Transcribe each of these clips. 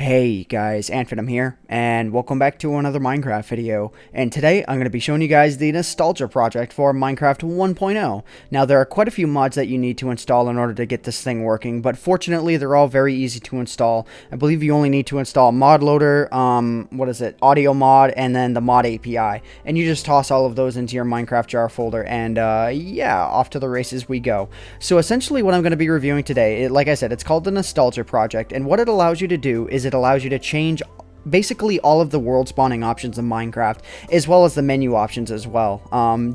Hey guys, AntVenom here, and welcome back to another Minecraft video. And today I'm going to be showing you guys the nostalgia project for Minecraft 1.0. Now there are quite a few mods that you need to install in order to get this thing working, but fortunately they're all very easy to install. I believe you only need to install mod loader, audio mod, and then the mod API. And you just toss all of those into your Minecraft jar folder, and yeah, off to the races we go. So essentially what I'm going to be reviewing today, like I said, it's called the nostalgia project, and what it allows you to do is it allows you to change basically all of the world spawning options in Minecraft, as well as the menu options as well.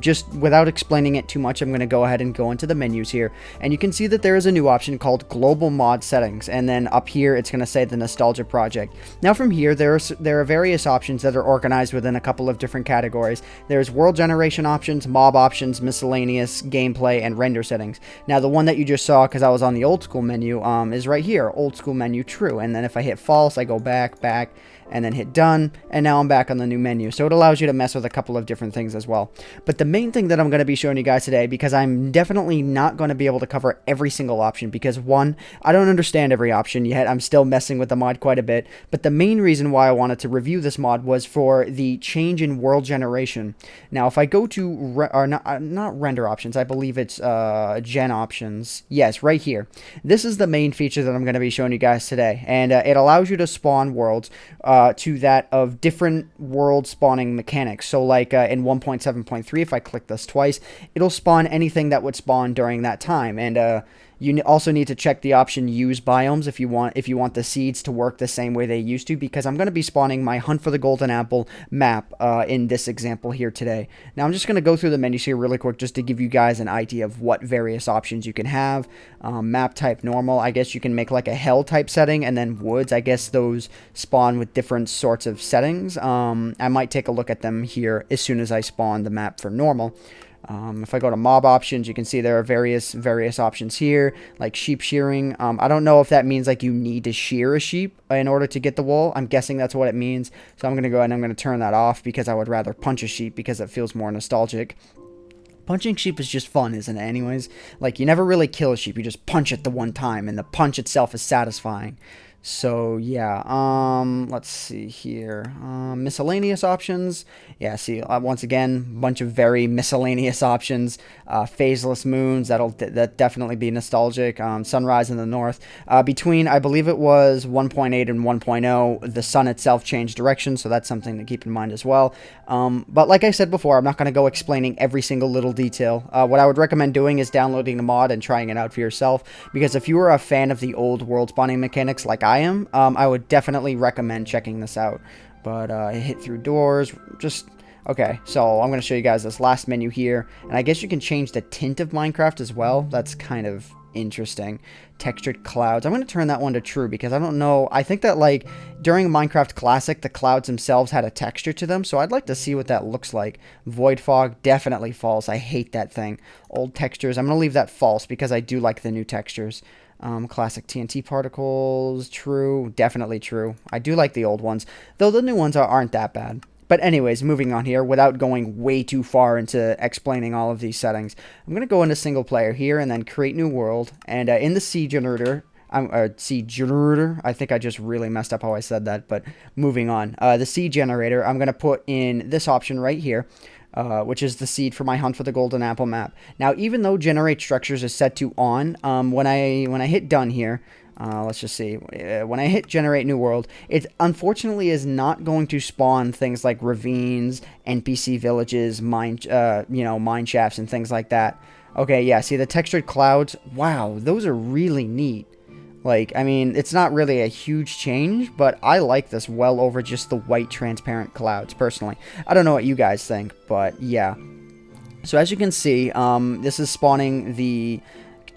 Just without explaining it too much, I'm going to go ahead and go into the menus here, and you can see that there is a new option called Global Mod Settings, and then up here it's going to say the Nostalgia Project. Now from here, there are various options that are organized within a couple of different categories. There's World Generation options, Mob options, Miscellaneous, Gameplay, and Render settings. Now the one that you just saw, because I was on the Old School menu, is right here, Old School menu True, and then if I hit False, I go back, and then hit done, and now I'm back on the new menu. So it allows you to mess with a couple of different things as well. But the main thing that I'm going to be showing you guys today, because I'm definitely not going to be able to cover every single option, because one, I don't understand every option yet. I'm still messing with the mod quite a bit. But the main reason why I wanted to review this mod was for the change in world generation. Now, if I go to, not render options, I believe it's gen options. Yes, right here. This is the main feature that I'm going to be showing you guys today. And it allows you to spawn worlds to that of different world spawning mechanics. So like in 1.7.3, if I click this twice, it'll spawn anything that would spawn during that time. And you also need to check the option Use Biomes if you want the seeds to work the same way they used to, because I'm going to be spawning my Hunt for the Golden Apple map in this example here today. Now I'm just going to go through the menus here really quick just to give you guys an idea of what various options you can have. Map type normal, I guess you can make like a hell type setting, and then woods, I guess those spawn with different sorts of settings. I might take a look at them here as soon as I spawn the map for normal. If I go to mob options, you can see there are various options here, like sheep shearing. I don't know if that means like you need to shear a sheep in order to get the wool. I'm guessing that's what it means. So I'm going to go ahead and I'm going to turn that off, because I would rather punch a sheep because it feels more nostalgic. Punching sheep is just fun, isn't it? Anyways, like you never really kill a sheep. You just punch it the one time, and the punch itself is satisfying. So yeah, let's see here, miscellaneous options. Yeah, see, once again, bunch of very miscellaneous options. Phaseless moons, that definitely be nostalgic. Sunrise in the north. Between, I believe it was 1.8 and 1.0, the sun itself changed direction, so that's something to keep in mind as well. But like I said before, I'm not going to go explaining every single little detail. What I would recommend doing is downloading the mod and trying it out for yourself, because if you are a fan of the old world spawning mechanics like I am, I would definitely recommend checking this out. But hit through doors, okay, so I'm going to show you guys this last menu here, and I guess you can change the tint of Minecraft as well. That's kind of interesting. Textured clouds, I'm going to turn that one to true, because I don't know, I think that like during Minecraft Classic the clouds themselves had a texture to them, so I'd like to see what that looks like. Void fog, definitely false. I hate that thing. Old textures, I'm going to leave that false, because I do like the new textures. Classic TNT particles, true, definitely true. I do like the old ones, though the new ones aren't that bad. But anyways, moving on here, without going way too far into explaining all of these settings, I'm going to go into single player here, and then create new world, and in the seed generator, I think I just really messed up how I said that, but moving on. The seed generator, I'm going to put in this option right here, which is the seed for my Hunt for the Golden Apple map. Now, even though Generate Structures is set to on, when I hit done here, let's just see, when I hit Generate New World, it unfortunately is not going to spawn things like ravines, NPC villages, mine shafts, and things like that. Okay, yeah, see the textured clouds? Wow, those are really neat. Like, I mean, it's not really a huge change, but I like this well over just the white transparent clouds, personally. I don't know what you guys think, but yeah. So as you can see, this is spawning the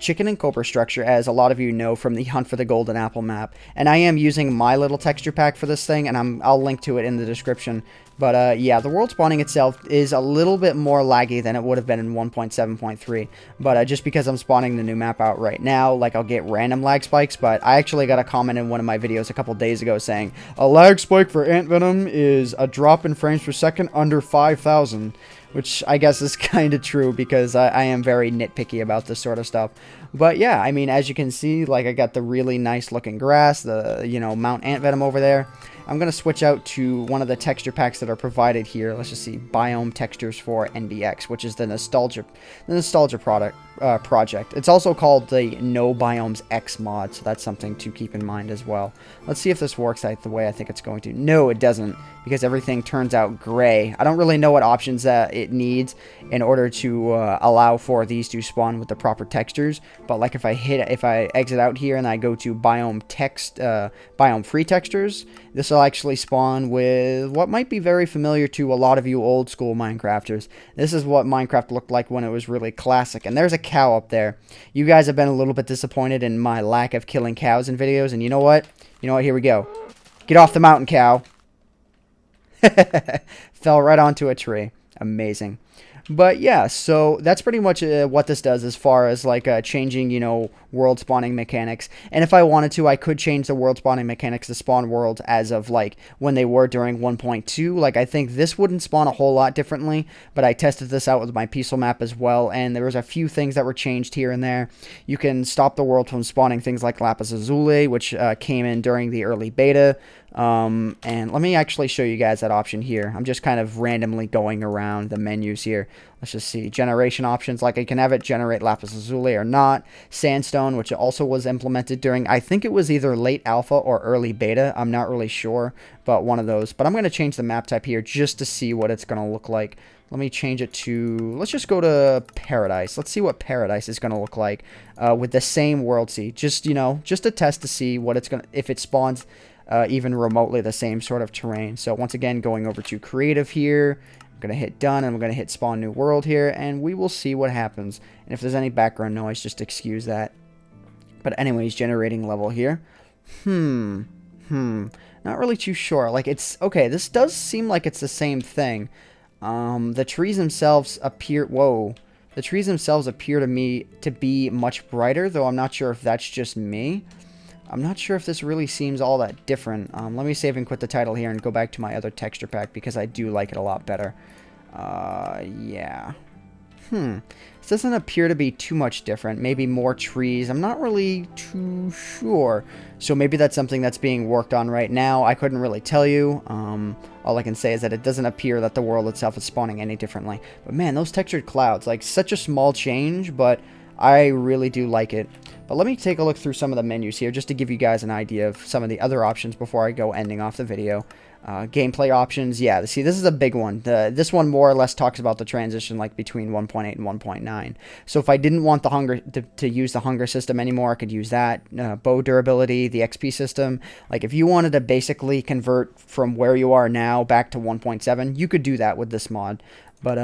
chicken and cobra structure, as a lot of you know from the Hunt for the Golden Apple map. And I am using my little texture pack for this thing, and I'll link to it in the description. But yeah, the world spawning itself is a little bit more laggy than it would have been in 1.7.3. But just because I'm spawning the new map out right now, like I'll get random lag spikes. But I actually got a comment in one of my videos a couple days ago saying, a lag spike for AntVenom is a drop in frames per second under 5,000. which I guess is kind of true because I am very nitpicky about this sort of stuff. But yeah, I mean, as you can see, like I got the really nice looking grass, the, you know, Mount AntVenom over there. I'm going to switch out to one of the texture packs that are provided here. Let's just see, Biome Textures for NBX, which is the nostalgia project. It's also called the No Biomes X mod, so that's something to keep in mind as well. Let's see if this works out the way I think it's going to. No, it doesn't, because everything turns out gray. I don't really know what options that it needs in order to allow for these to spawn with the proper textures. But like if I exit out here and I go to Biome Free Textures, this will actually spawn with what might be very familiar to a lot of you old school Minecrafters. This is what Minecraft looked like when it was really classic. And there's a cow up there. You guys have been a little bit disappointed in my lack of killing cows in videos, and you know what? You know what? Here we go. Get off the mountain, cow. Fell right onto a tree. Amazing. But yeah, so that's pretty much what this does as far as like changing, you know, world spawning mechanics. And if I wanted to, I could change the world spawning mechanics to spawn worlds as of like when they were during 1.2. Like I think this wouldn't spawn a whole lot differently, but I tested this out with my Peaceful map as well, and there was a few things that were changed here and there. You can stop the world from spawning things like Lapis Lazuli, which came in during the early beta. And let me actually show you guys that option here. I'm just kind of randomly going around the menus here. Let's just see. Generation options, like I can have it generate Lapis Lazuli or not. Sandstone, which also was implemented during, I think it was either late alpha or early beta. I'm not really sure, but one of those. But I'm going to change the map type here just to see what it's going to look like. Let me change it to, let's just go to Paradise. Let's see what Paradise is going to look like with the same world seed. Just, you know, just a test to see what it's going to, if it spawns even remotely the same sort of terrain. So once again, going over to creative here, I'm going to hit done, and I'm going to hit spawn new world here, and we will see what happens. And if there's any background noise, just excuse that. But anyways, generating level here. Not really too sure. Like it's, okay, this does seem like it's the same thing. The trees themselves appear, whoa. The trees themselves appear to me to be much brighter, though I'm not sure if that's just me. I'm not sure if this really seems all that different. Let me save and quit the title here and go back to my other texture pack because I do like it a lot better. Yeah. This doesn't appear to be too much different. Maybe more trees. I'm not really too sure. So maybe that's something that's being worked on right now. I couldn't really tell you. All I can say is that it doesn't appear that the world itself is spawning any differently. But man, those textured clouds, like such a small change, but I really do like it. But let me take a look through some of the menus here just to give you guys an idea of some of the other options before I go ending off the video. Gameplay options, yeah, see, this is a big one. This one more or less talks about the transition like between 1.8 and 1.9. So if I didn't want the hunger to use the hunger system anymore, I could use that. Bow durability, the XP system. Like if you wanted to basically convert from where you are now back to 1.7, you could do that with this mod. But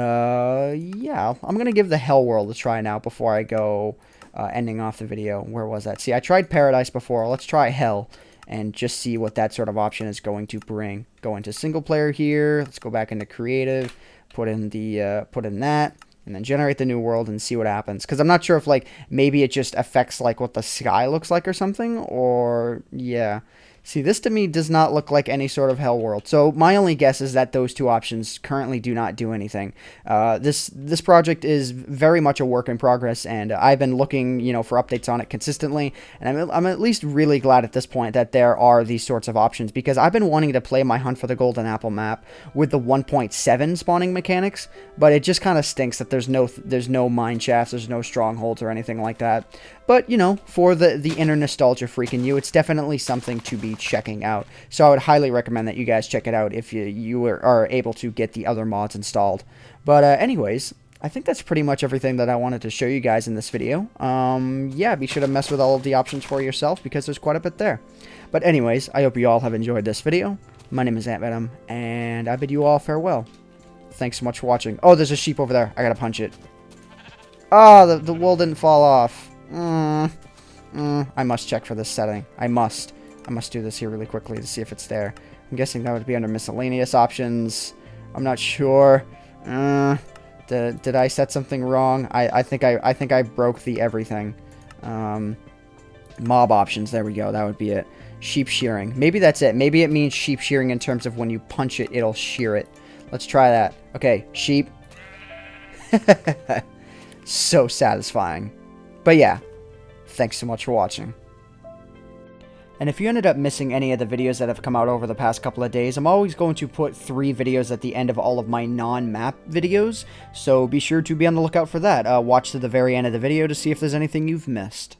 yeah, I'm going to give the Hell World a try now before I go ending off the video. Where was that? See, I tried Paradise before. Let's try Hell and just see what that sort of option is going to bring. Go into single player here. Let's go back into creative. Put in that, and then generate the new world and see what happens. Because I'm not sure if like maybe it just affects like what the sky looks like or something. Or yeah. See, this to me does not look like any sort of hell world. So my only guess is that those two options currently do not do anything. This project is very much a work in progress, and I've been looking, you know, for updates on it consistently. And I'm at least really glad at this point that there are these sorts of options, because I've been wanting to play my Hunt for the Golden Apple map with the 1.7 spawning mechanics, but it just kind of stinks that there's no mine shafts, there's no strongholds or anything like that. But, you know, for the inner nostalgia freak in you, it's definitely something to be checking out. So I would highly recommend that you guys check it out if you are able to get the other mods installed. But anyways, I think that's pretty much everything that I wanted to show you guys in this video. Yeah, be sure to mess with all of the options for yourself, because there's quite a bit there. But anyways, I hope you all have enjoyed this video. My name is AntVenom, and I bid you all farewell. Thanks so much for watching. Oh, there's a sheep over there. I gotta punch it. Oh, the wool didn't fall off. I must check for this setting. I must do this here really quickly to see if it's there. I'm guessing that would be under miscellaneous options. I'm not sure. Did I set something wrong? I think I broke the everything. Mob options. There we go. That would be it. Sheep shearing. Maybe that's it. Maybe it means sheep shearing in terms of when you punch it, it'll shear it. Let's try that. Okay, sheep. So satisfying. But yeah, thanks so much for watching. And if you ended up missing any of the videos that have come out over the past couple of days, I'm always going to put 3 videos at the end of all of my non-map videos, so be sure to be on the lookout for that. Watch to the very end of the video to see if there's anything you've missed.